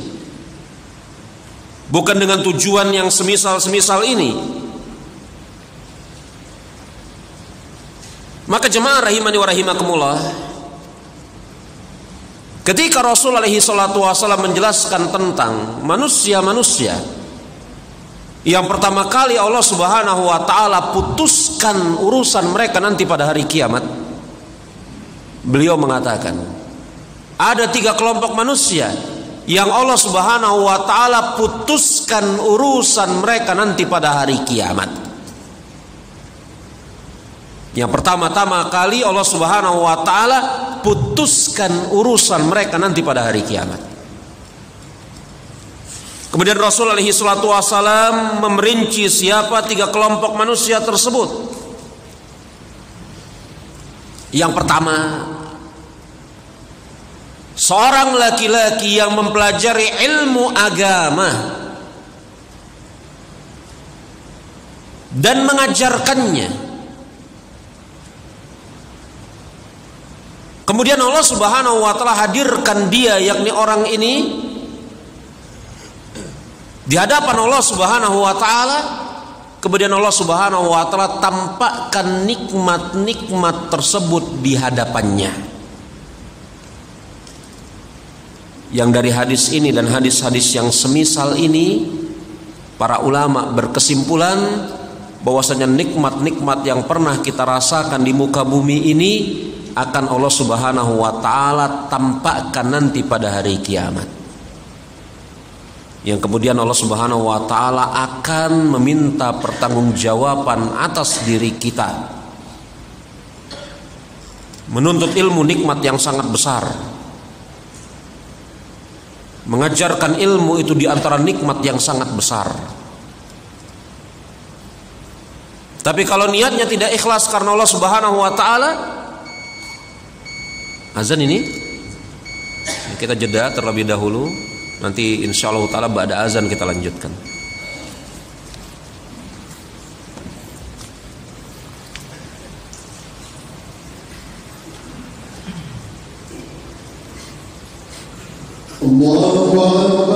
A: bukan dengan tujuan yang semisal-semisal ini. Maka jemaah rahimani wa rahimakumullah, ketika Rasulullah SAW menjelaskan tentang manusia-manusia yang pertama kali Allah Subhanahu wa Ta'ala putuskan urusan mereka nanti pada hari kiamat, beliau mengatakan ada 3 kelompok manusia yang Allah Subhanahu wa Ta'ala putuskan urusan mereka nanti pada hari kiamat. Yang pertama-tama kali Allah Subhanahu wa Ta'ala putuskan urusan mereka nanti pada hari kiamat. Kemudian Rasulullah SAW memerinci siapa 3 kelompok manusia tersebut. Yang pertama, seorang laki-laki yang mempelajari ilmu agama dan mengajarkannya. Kemudian Allah Subhanahu wa Ta'ala hadirkan dia, yakni orang ini, di hadapan Allah Subhanahu wa Ta'ala. Kemudian Allah Subhanahu wa Ta'ala tampakkan nikmat-nikmat tersebut di hadapannya. Yang dari hadis ini dan hadis-hadis yang semisal ini, para ulama berkesimpulan bahwasanya nikmat-nikmat yang pernah kita rasakan di muka bumi ini akan Allah Subhanahu wa taala tampakkan nanti pada hari kiamat. Yang kemudian Allah Subhanahu wa taala akan meminta pertanggungjawaban atas diri kita. Menuntut ilmu nikmat yang sangat besar. Mengajarkan ilmu itu di antara nikmat yang sangat besar. Tapi kalau niatnya tidak ikhlas karena Allah Subhanahu wa taala, azan ini kita jeda terlebih dahulu. Nanti insyaallah taala ba'da azan kita lanjutkan.
B: Allahu Akbar.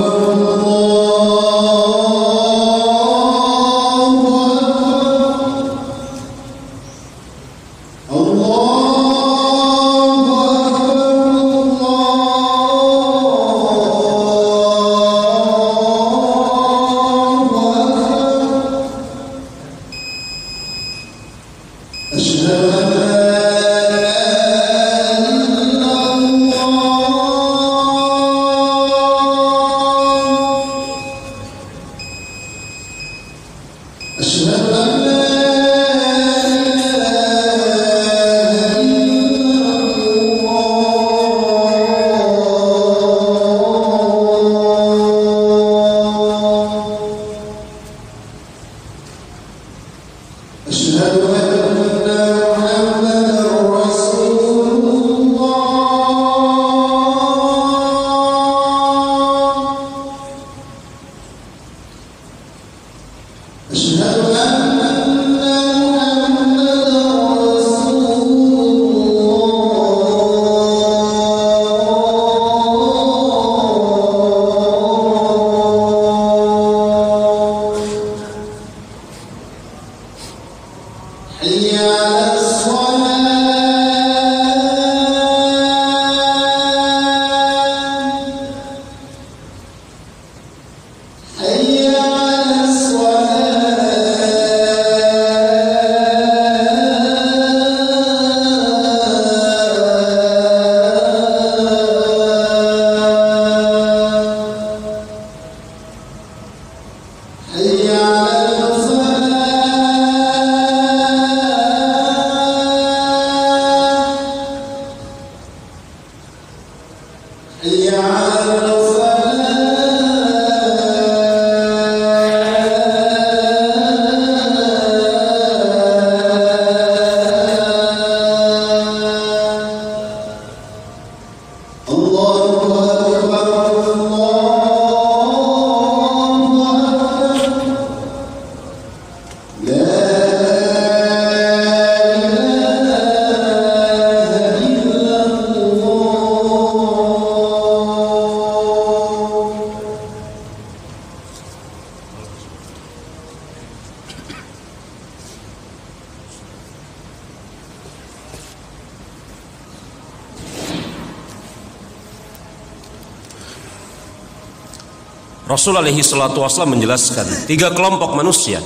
A: Rasul alaihi salatu wasallam menjelaskan 3 kelompok manusia.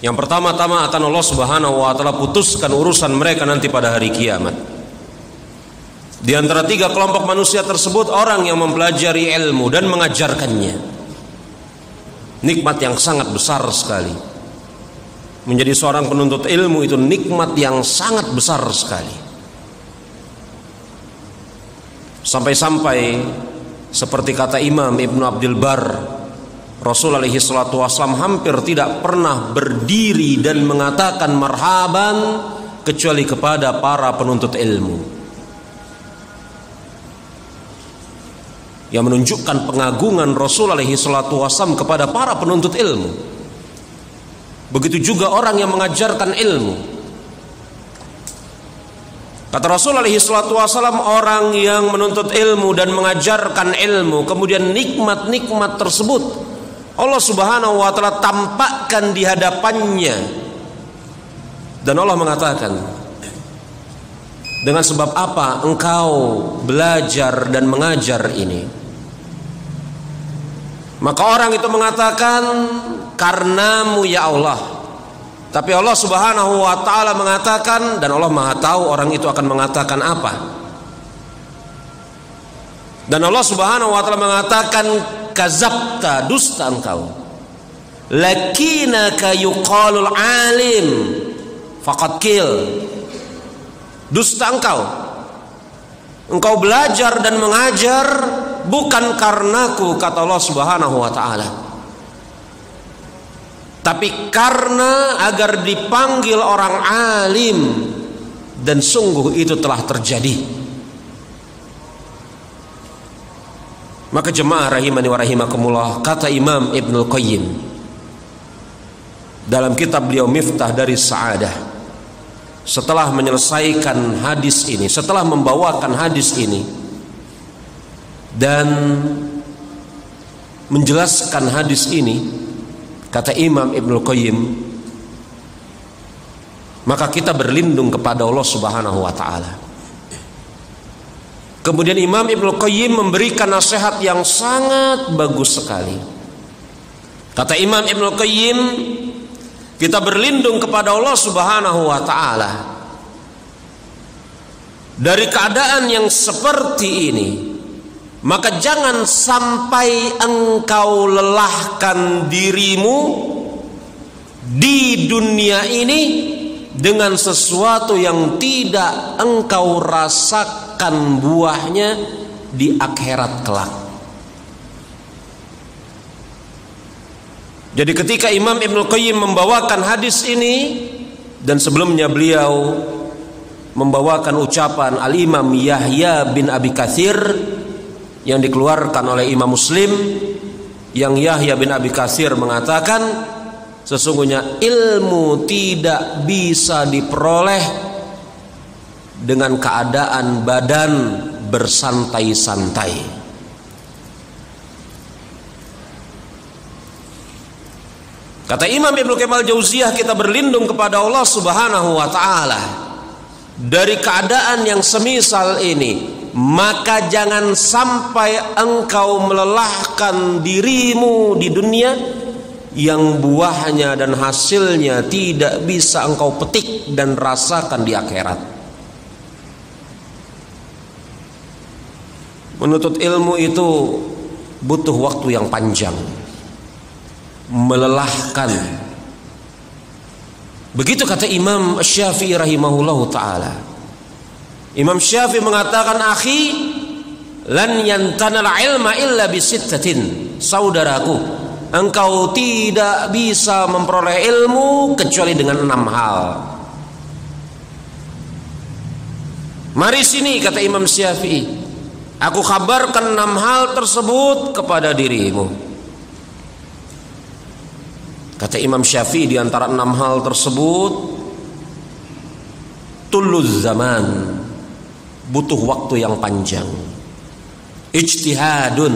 A: Yang pertama-tama akan Allah Subhanahu wa taala putuskan urusan mereka nanti pada hari kiamat. Di antara 3 kelompok manusia tersebut orang yang mempelajari ilmu dan mengajarkannya. Nikmat yang sangat besar sekali. Menjadi seorang penuntut ilmu itu nikmat yang sangat besar sekali. Sampai-sampai seperti kata Imam Ibnu Abdul Bar, Rasul alaihi salatu wasallam hampir tidak pernah berdiri dan mengatakan marhaban kecuali kepada para penuntut ilmu. Yang menunjukkan pengagungan Rasul alaihi salatu wasallam kepada para penuntut ilmu. Begitu juga orang yang mengajarkan ilmu. Kata Rasul alaihi salatu wasallam, orang yang menuntut ilmu dan mengajarkan ilmu, kemudian nikmat-nikmat tersebut Allah Subhanahu wa taala tampakkan di hadapannya. Dan Allah mengatakan, Dengan sebab apa engkau belajar dan mengajar ini? Maka orang itu mengatakan, karenamu ya Allah. Tapi Allah Subhanahu wa ta'ala mengatakan, dan Allah Maha tahu orang itu akan mengatakan apa. Dan Allah Subhanahu wa ta'ala mengatakan, kazabta, dusta engkau. Lakinaka yuqalul alim faqad qil. Dusta engkau. Engkau belajar dan mengajar bukan karenaku, kata Allah Subhanahu wa ta'ala, tapi karena agar dipanggil orang alim, dan sungguh itu telah terjadi. Maka jemaah rahimani wa rahimakumullah, kata Imam Ibnul Qayyim dalam kitab beliau Miftah dari Sa'adah, setelah menyelesaikan hadis ini, setelah membawakan hadis ini dan menjelaskan hadis ini, kata Imam Ibnul Qayyim, maka kita berlindung kepada Allah Subhanahu wa ta'ala. Kemudian Imam Ibnul Qayyim memberikan nasihat yang sangat bagus sekali. Kata Imam Ibnul Qayyim, kita berlindung kepada Allah Subhanahu wa ta'ala dari keadaan yang seperti ini. Maka jangan sampai engkau lelahkan dirimu di dunia ini dengan sesuatu yang tidak engkau rasakan buahnya di akhirat kelak. Jadi ketika Imam Ibnul Qayyim membawakan hadis ini, dan sebelumnya beliau membawakan ucapan Al-Imam Yahya bin Abi Katsir yang dikeluarkan oleh Imam Muslim, yang Yahya bin Abi Katsir mengatakan, sesungguhnya ilmu tidak bisa diperoleh dengan keadaan badan bersantai-santai. Kata Imam Ibnu Qayyim Jauziyah, kita berlindung kepada Allah Subhanahu wa ta'ala dari keadaan yang semisal ini. Maka jangan sampai engkau melelahkan dirimu di dunia yang buahnya dan hasilnya tidak bisa engkau petik dan rasakan di akhirat. Menuntut ilmu itu butuh waktu yang panjang, melelahkan. Begitu kata Imam Syafi'i rahimahullahu ta'ala. Imam Syafi'i mengatakan, akhi, lan yantanal ilma illa bisittatin. Saudaraku, engkau tidak bisa memperoleh ilmu kecuali dengan 6 hal. Mari sini, kata Imam Syafi'i, aku kabarkan 6 hal tersebut kepada dirimu. Kata Imam Syafi'i, di antara 6 hal tersebut, tuluz zaman, butuh waktu yang panjang. Ijtihadun,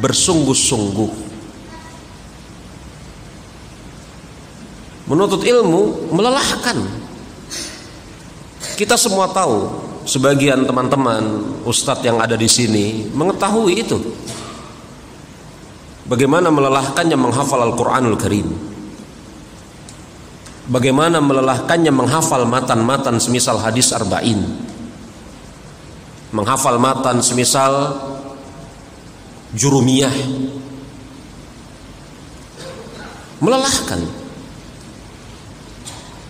A: bersungguh-sungguh. Menuntut ilmu melelahkan. Kita semua tahu, sebagian teman-teman ustadz yang ada di sini mengetahui itu. Bagaimana melelahkannya menghafal Al-Quranul Karim. Bagaimana melelahkannya menghafal matan-matan semisal hadis arba'in, menghafal matan semisal jurumiyah. Melelahkan.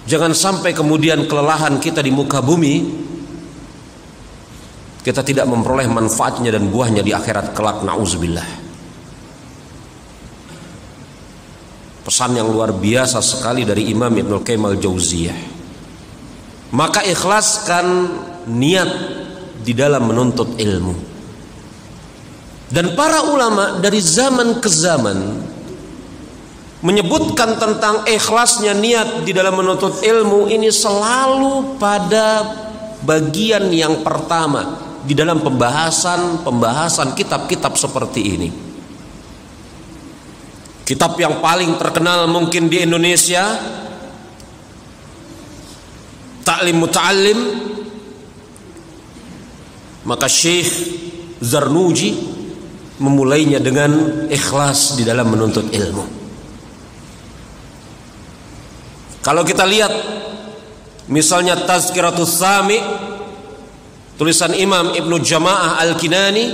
A: Jangan sampai kemudian kelelahan kita di muka bumi, kita tidak memperoleh manfaatnya dan buahnya di akhirat kelak. Na'udzubillah. Pesan yang luar biasa sekali dari Imam Ibnul Qayyim Jauziyah. Maka ikhlaskan niat di dalam menuntut ilmu. Dan para ulama dari zaman ke zaman menyebutkan tentang ikhlasnya niat di dalam menuntut ilmu ini selalu pada bagian yang pertama di dalam pembahasan kitab-kitab seperti ini. Kitab yang paling terkenal mungkin di Indonesia, Ta'lim Muta'allim, Maka Syekh Zarnuji memulainya dengan ikhlas di dalam menuntut ilmu. Kalau kita lihat misalnya Tazkiratus Sami, tulisan Imam Ibnu Jama'ah Al-Kinani,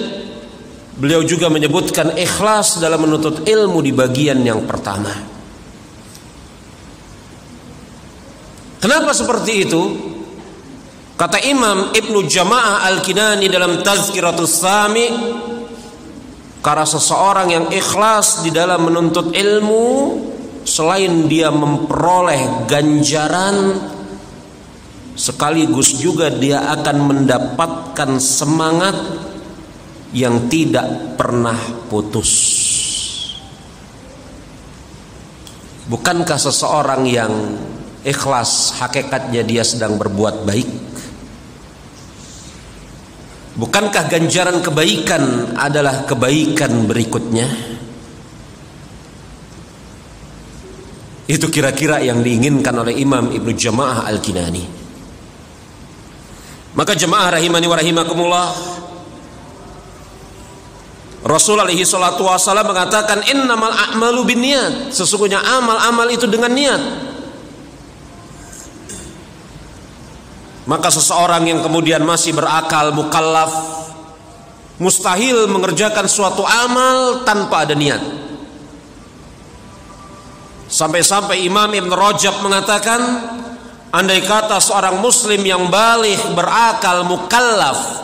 A: beliau juga menyebutkan ikhlas dalam menuntut ilmu di bagian yang pertama. Kenapa seperti itu? Kata Imam Ibnu Jama'ah Al-Kinani dalam Tazkiratus Sami, karena seseorang yang ikhlas di dalam menuntut ilmu, selain dia memperoleh ganjaran, sekaligus juga dia akan mendapatkan semangat yang tidak pernah putus. Bukankah seseorang yang ikhlas hakikatnya dia sedang berbuat baik? Bukankah ganjaran kebaikan adalah kebaikan berikutnya? Itu kira-kira yang diinginkan oleh Imam Ibnu Jama'ah Al-Kinani. Maka jemaah rahimani wa rahimakumullah, Rasul alaihi salatu wasallam mengatakan innamal a'malu binniyat, sesungguhnya amal-amal itu dengan niat. Maka seseorang yang kemudian masih berakal, mukallaf, mustahil mengerjakan suatu amal tanpa ada niat. Sampai-sampai Imam Ibn Rajab mengatakan, andai kata seorang muslim yang baligh, berakal, mukallaf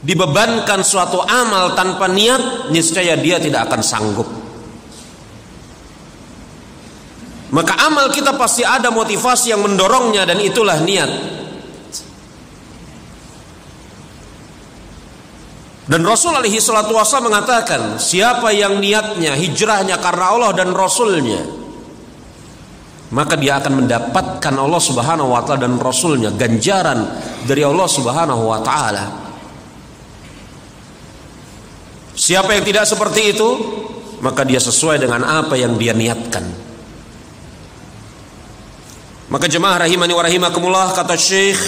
A: dibebankan suatu amal tanpa niat, niscaya dia tidak akan sanggup. Maka amal kita pasti ada motivasi yang mendorongnya, dan itulah niat. Dan Rasul alaihi salatu wasallam mengatakan, siapa yang niatnya, hijrahnya karena Allah dan Rasulnya, maka dia akan mendapatkan Allah subhanahu wa ta'ala dan Rasulnya, ganjaran dari Allah subhanahu wa ta'ala. Siapa yang tidak seperti itu, maka dia sesuai dengan apa yang dia niatkan. Maka jemaah rahimani wa rahimakumullah, kata Syekh,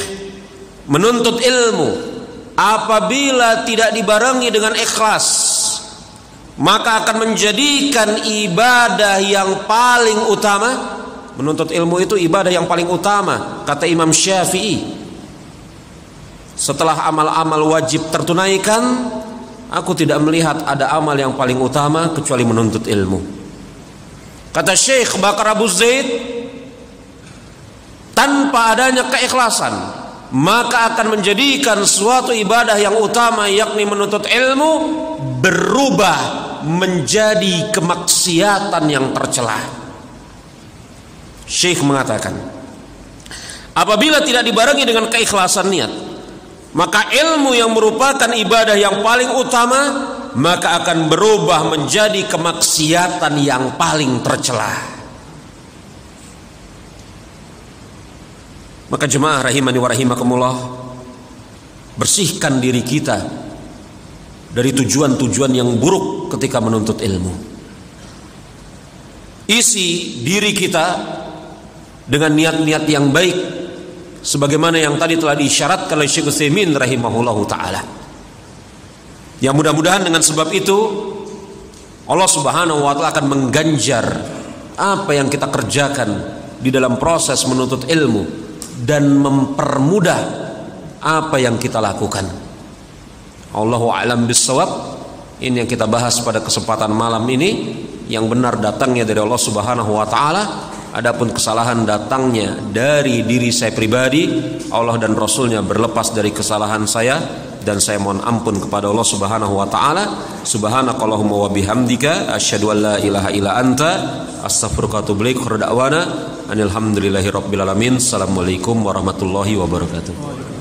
A: menuntut ilmu apabila tidak dibarengi dengan ikhlas, maka akan menjadikan ibadah yang paling utama. Menuntut ilmu itu ibadah yang paling utama, kata Imam Syafi'i. Setelah amal-amal wajib tertunaikan, aku tidak melihat ada amal yang paling utama kecuali menuntut ilmu. Kata Syekh Bakar Abu Zaid, tanpa adanya keikhlasan, maka akan menjadikan suatu ibadah yang utama, yakni menuntut ilmu, berubah menjadi kemaksiatan yang tercela. Syekh mengatakan, apabila tidak dibarengi dengan keikhlasan niat, maka ilmu yang merupakan ibadah yang paling utama, maka akan berubah menjadi kemaksiatan yang paling tercela. Maka jemaah rahimani wa rahimakumullah, bersihkan diri kita dari tujuan-tujuan yang buruk ketika menuntut ilmu. Isi diri kita dengan niat-niat yang baik, sebagaimana yang tadi telah diisyaratkan oleh Syekh Utsaimin rahimahullahu taala. Yang mudah-mudahan dengan sebab itu Allah subhanahu wa ta'ala akan mengganjar apa yang kita kerjakan di dalam proses menuntut ilmu, dan mempermudah apa yang kita lakukan. Allahu a'lam bissawab. Ini yang kita bahas pada kesempatan malam ini. Yang benar datangnya dari Allah subhanahu wa ta'ala, adapun kesalahan datangnya dari diri saya pribadi. Allah dan Rasulnya berlepas dari kesalahan saya, dan saya mohon ampun kepada Allah subhanahu wa ta'ala. Subhanakallahumma wa bihamdika asyhadu an la ilaha illa anta astaghfiruka wa atubu ilaik. Khairu da'wana alhamdulillahi rabbil alamin. Assalamualaikum warahmatullahi wabarakatuh.